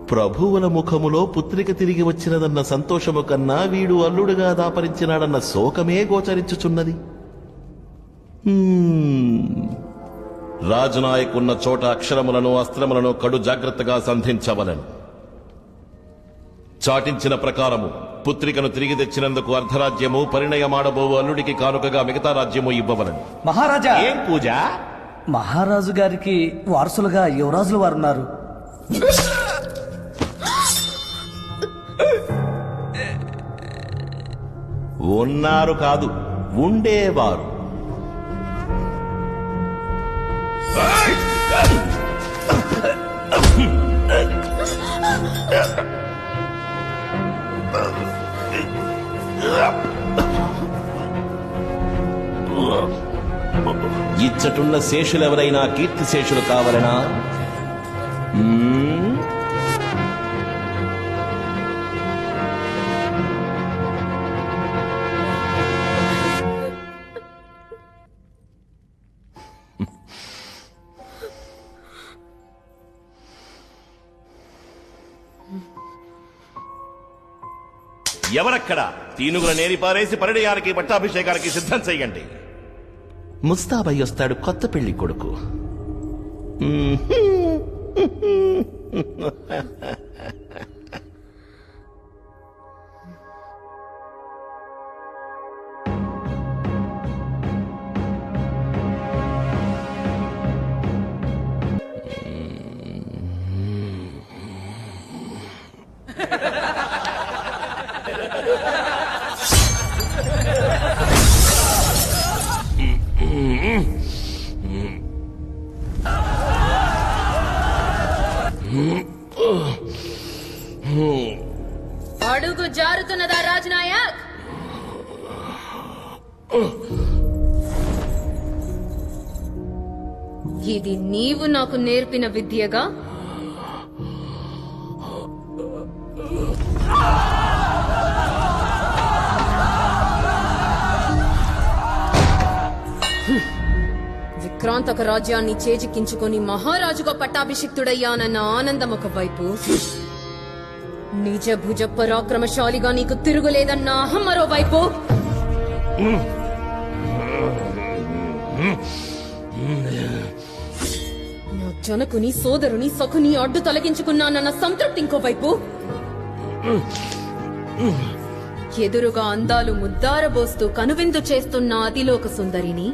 ప్రభువుల ముఖములో పుత్రిక తిరిగి వచ్చినదన్న సంతోషము కన్నా వీడు అల్లుడుగా దాపరించినాడన్న శోకమే గోచరించుచున్నది. రాజునాయకున్న చోట అక్షరములను అస్త్రములను కడు జాగ్రత్తగా సంధించవలను. చాటించిన ప్రకారము పుత్రికను తిరిగి తెచ్చినందుకు అర్ధరాజ్యము, పరిణయమాడబోవు అల్లుడికి కానుకగా మిగతా రాజ్యము ఇవ్వవలను. మహారాజా, ఏం పూజ? మహారాజు గారికి వారసులుగా యువరాజులు వారున్నారు. ఉన్నారు కాదు, ఉండేవారు. ఇచ్చటున్న శేషులెవరైనా కీర్తి శేషులు కావాలనా? ఎవరక్కడ? తీనుగుల నేరి పారేసి పరిణయానికి పట్టాభిషేకానికి సిద్ధం చెయ్యండి. ముస్తాబై వస్తాడు కొత్త పెళ్లి కొడుకు. అడుగు జారుతున్నదా రాజనాయక్? ఇది నీవు నాకు నేర్పిన విద్యగా? విక్రాంతక రాజ్యాన్ని చేజిక్కించుకొని మహారాజుగా పట్టాభిషిక్తుడయ్యానన్న ఆనందం ఒకవైపు, నిజ భుజ పరాక్రమశాలిగా నీకు తిరుగులేదన్న అహం మరోవైపు. నా జనకుని సోదరుని సఖుని అడ్డు తొలగించుకున్నానన్న సంతృప్తి ఇంకోవైపు. ఎదురుగా అందాలు ముద్దారబోస్తూ కనువిందు చేస్తున్న అతిలోక సుందరిని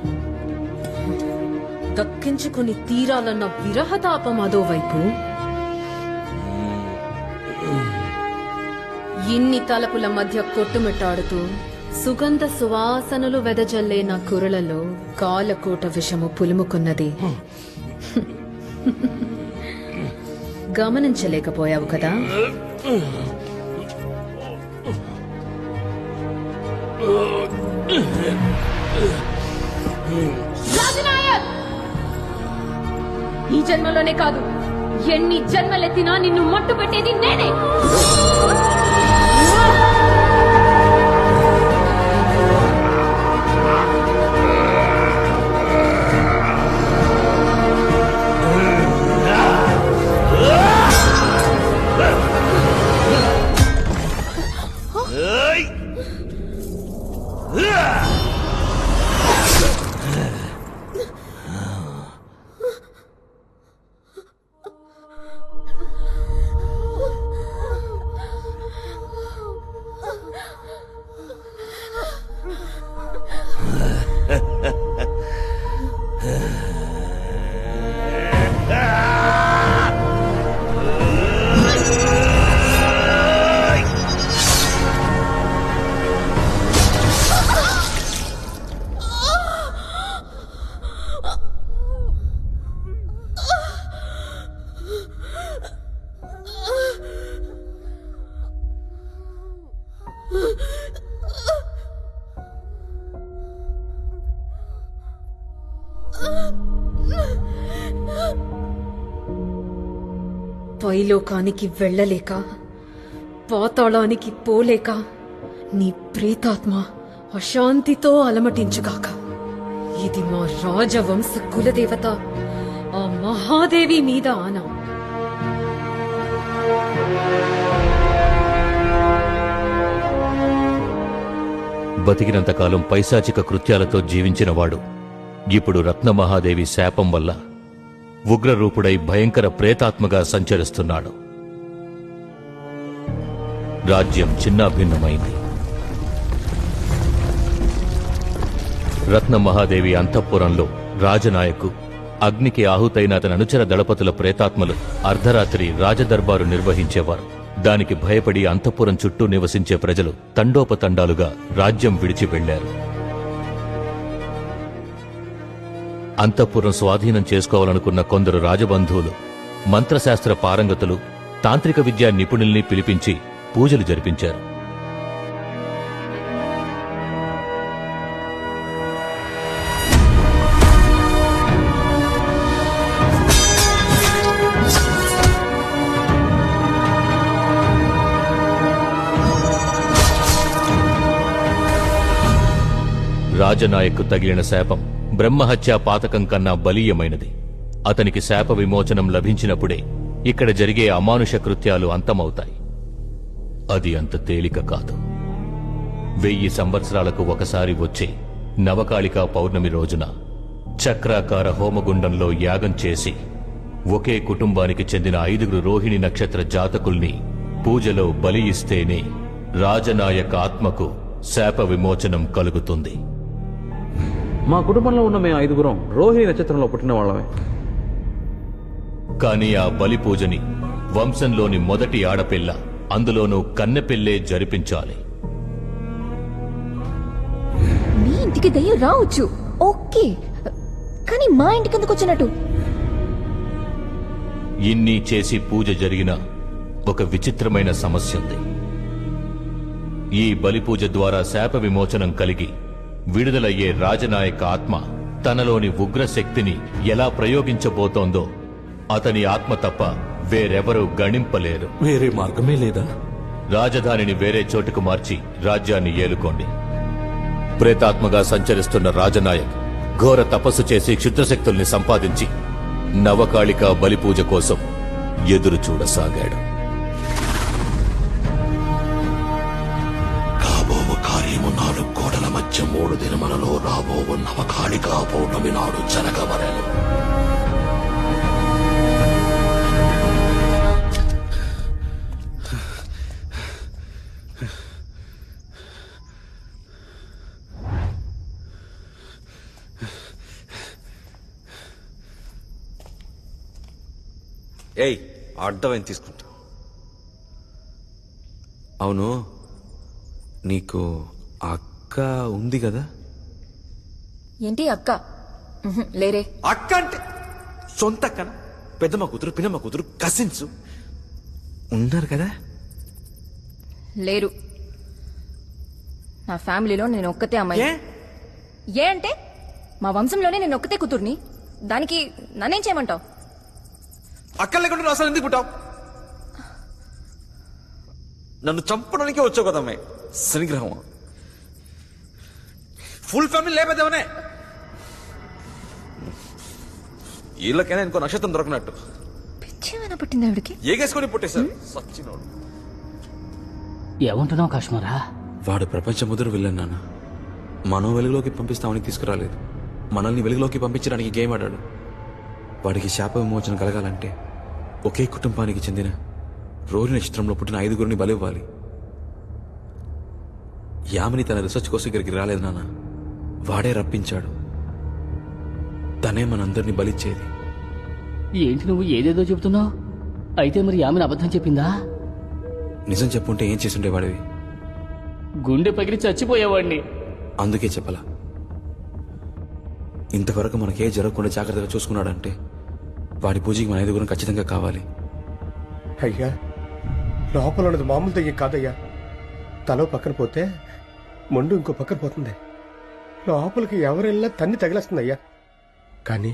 దక్కించుకుని తీరాలన్న విరహతాపం అదోవైపు. ఇన్ని తలపుల మధ్య కొట్టుమిట్టాడుతూ సుగంధ సువాసనలు వెదజల్లే నా కురలలో కాలకోట విషము పులుముకున్నది. గమనించలేకపోయావు కదా? రాజనాయక్, ఈ జన్మలోనే కాదు, ఎన్ని జన్మలెత్తినా నిన్ను మట్టు పెట్టేది నేనే. పైలోకానికి వెళ్ళలేక, పాతాళానికి పోలేక నీ ప్రేతాత్మ అశాంతితో అలమటించుగాక. ఇది మా రాజవంశ కులదేవత ఆ మహాదేవి మీద ఆనా. బతికినంతకాలం పైశాచిక కృత్యాలతో జీవించినవాడు ఇప్పుడు రత్నమహాదేవి శాపం వల్ల ఉగ్రరూపుడై భయంకర ప్రేతాత్మగా సంచరిస్తున్నాడు. రాజ్యం చిన్నాభిన్నమైంది. రత్నమహాదేవి అంతఃపురంలో రాజనాయకు, అగ్నికి ఆహుతైన అతని అనుచర దళపతుల ప్రేతాత్మలు అర్ధరాత్రి రాజదర్బారు నిర్వహించేవారు. దానికి భయపడి అంతఃపురం చుట్టూ నివసించే ప్రజలు తండోపతండాలుగా రాజ్యం విడిచి వెళ్లారు. అంతఃపురం స్వాధీనం చేసుకోవాలనుకున్న కొందరు రాజబంధువులు మంత్రశాస్త్ర పారంగతులు, తాంత్రిక విద్యా నిపుణుల్ని పిలిపించి పూజలు జరిపించారు. రాజనాయకు తగిలిన శాపం బ్రహ్మహత్యా పాతకం కన్నా బలీయమైనది. అతనికి శాప విమోచనం లభించినప్పుడే ఇక్కడ జరిగే అమానుష కృత్యాలు అంతమవుతాయి. అది అంత తేలిక కాదు. 1000 సంవత్సరాలకు ఒకసారి వచ్చే నవకాళికా పౌర్ణమి రోజున చక్రాకార హోమగుండంలో యాగం చేసి ఒకే కుటుంబానికి చెందిన 5 రోహిణి నక్షత్ర జాతకుల్ని పూజలో బలి ఇస్తేనే రాజనాయక ఆత్మకు శాప విమోచనం కలుగుతుంది. మా కుటుంబంలో ఉన్న మేము 5 రోహిణి నక్షత్రంలో పుట్టిన వాళ్ళమే. కాని ఆ బలి పూజని వంశంలోని మొదటి ఆడపిల్ల, అందులోనూ కన్నెపిల్లే జరిపించాలి. మీ ఇంటికి దయ్యం రావచ్చు, ఓకే, కానీ మా ఇంటికి ఎందుకు వచ్చినట్టు? ఇన్ని చేసి పూజ జరిగిన ఒక విచిత్రమైన సమస్య ఉంది. ఈ బలి పూజ ద్వారా శాప విమోచనం కలిగి విడుదలయ్యే రాజనాయక ఆత్మ తనలోని ఉగ్రశక్తిని ఎలా ప్రయోగించబోతోందో అతని ఆత్మ తప్ప వేరెవరూ గణింపలేరు. వేరే మార్గమే లేదా? రాజధానిని వేరే చోటుకు మార్చి రాజ్యాన్ని ఏలుకోండి. ప్రేతాత్మగా సంచరిస్తున్న రాజనాయక్ ఘోర తపస్సు చేసి క్షుద్రశక్తుల్ని సంపాదించి నవకాళిక బలిపూజ కోసం ఎదురు చూడసాగాడు. కాబోవు కార్యము 4 గోడల మధ్య 3 దినములలో రాబోవు నవకాళికా పౌర్ణమి నాడు జరగవలెను. ఏయ్, అడ్డమైంది తీసుకుంటా. అవును, నీకు అక్క ఉంది కదా? ఏంటి అక్క? లేరే. అక్క అంటే సొంత అక్కన? పెద్దమ్మ కూతురు, పిన్నమ్మ కూతురు, కజిన్స్ ఉన్నారు కదా? లేరు. నా ఫ్యామిలీలో నేను ఒక్కతే అమ్మాయి. ఏ అంటే మా వంశంలోనే నేను ఒక్కతే కూతుర్ని. దానికి నన్నేం చేయమంటావు? అక్క లేకుండా నువ్వు అసలు ఎందుకు పుట్టావు? నన్ను చంపడానికి వచ్చావు కదా అమ్మాయి, శనిగ్రహం. Full family లేపేదేమనే. వీళ్ళకైనా ఇంకో నక్షత్రం దొరకనట్టు పిచ్చేమైనా పట్టింది ఆవిడకి? ఏగేసుకొని పుట్టేశారు సచ్చినోడు. ఏమంటున్నావు కాశ్మరా? వాడు ప్రపంచ ముదురు వెళ్ళాను నాన్న. మనం వెలుగులోకి పంపిస్తామని తీసుకురాలేదు, మనల్ని వెలుగులోకి పంపించడానికి గేమ్ ఆడాడు. వాడికి శాప విమోచన కలగాలంటే ఒకే కుటుంబానికి చెందిన రోహిణి నక్షత్రంలో పుట్టిన 5 బలి ఇవ్వాలి. యామిని తన రీసెర్చ్ కోసం ఇక్కడికి రాలేదు నాన్న, వాడే రప్పించాడు. తనే మనందరినీ బలిచ్చేది. ఏంటి నువ్వు ఏదేదో చెబుతున్నావు? అయితే మరి ఆమెను అబద్ధం చెప్పిందా? నిజం చెప్పుంటే ఏం చేసుండేవాడివి? గుండె పగిలి చచ్చిపోయేవాడిని. అందుకే చెప్పలా. ఇంతవరకు మనకే జరగకుండా జాగ్రత్తగా చూసుకున్నాడంటే వాడి పూజకి మన 5 ఖచ్చితంగా కావాలి. అయ్యా, లోపల ఉన్నది మామూలు దయ్యం కాదయ్యా. తలో పక్కన పోతే మొండు ఇంకో పక్కన పోతుంది. లోపలికి ఎవరెల్లా తన్ని తగిలేస్తుందయ్యా. కానీ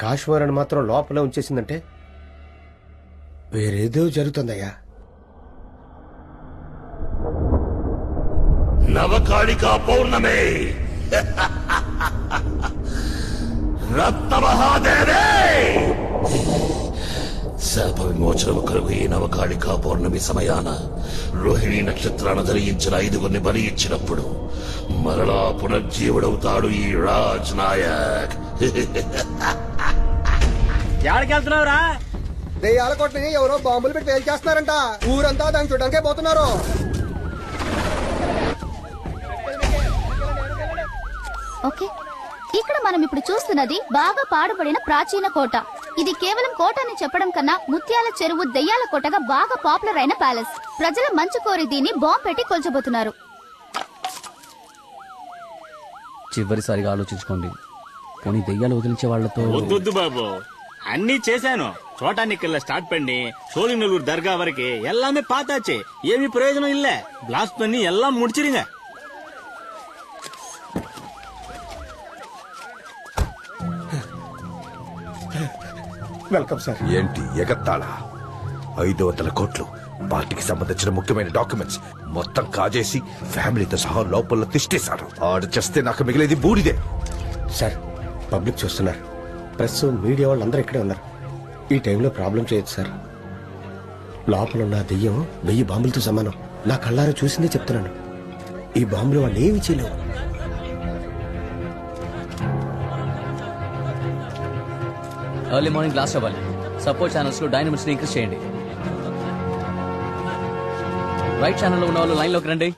కాశ్మీరాన్ని మాత్రం లోపలే ఉంచేసిందంటే వేరేదో జరుగుతుందయ్యా. నవకాళికా పౌర్ణమి రత్నమహాదేవి శాప విమోచనము కొరకు ఈ నవకాళికా పౌర్ణమి సమయాన రోహిణి నక్షత్రాన్ని ధరించిన 5గురిని బలి ఇచ్చినప్పుడు మరలా పునర్జీవుడవుతాడు ఈ రాజ్ నాయక్. ఎక్కడికి వెళ్తున్నావురా? దెయ్యాల కొట్టని ఎవరో బాంబులు పెట్టి పేల్ చేస్తున్నారంట. ఊరంతా దాన్ని చూడడానికే పోతున్నారు. ఓకే, ఇక్కడ మనం ఇప్పుడు చూస్తున్నది బాగా పాడుపడిన ప్రాచీన కోట. ఇది కేవలం కోట అని చెప్పడం కన్నా ముత్యాల చెరువు దెయ్యాల కోటగా బాగా పాపులర్ అయిన ప్యాలెస్. ప్రజల మంచి కోరి దీన్ని బాంబు పెట్టి కొల్చబోతున్నారు. చివరిసారిగా ఆలోచించుకోండి. పోనీ దెయ్యాలు వదిలించే వాళ్లతో వద్దు బాబు, అన్ని చేశాను. చోటానికల్లా స్టార్ట్ பண்ணி சோழிநல்லூர் தர்கா வரைக்கும் எல்லாமே பார்த்தாச்சு. ஏமி பிரயோஜனம் இல்ல. பிளாஸ்ட் பண்ணி எல்லாம் முடிச்சிருங்க. Welcome sir. ఏంటి ఎగత్తాళ? 500 కోట్లు, పార్టీకి సంబంధించిన ముఖ్యమైన డాక్యుమెంట్స్ మొత్తం కాజేసి ఫ్యామిలీతో సహా లోపల తిష్టేశారు. ఆర్డర్ చేస్తే నాకు మిగిలేది బూడిదే. సార్, పబ్లిక్ చూస్తున్నారు. ప్రెస్, మీడియా వాళ్ళందరూ ఇక్కడే ఉన్నారు. ఈ టైంలో ప్రాబ్లం చేయొచ్చు సార్. లోపల ఉన్న దెయ్యం 1000 బాంబులతో సమానం. నా కళ్ళారా చూసిందే చెప్తున్నాను. ఈ బాంబులు వాళ్ళు ఏమి చేయలేవు. ఎర్లీ మార్నింగ్ లాస్ట్ అవ్వాలి. సపోర్ట్ ఛానల్స్ లో డైనమిక్స్ ని ఇంక్రీజ్ చేయండి. రైట్ ఛానల్ లో ఉన్న వాళ్ళు లైన్ లోకి రండి.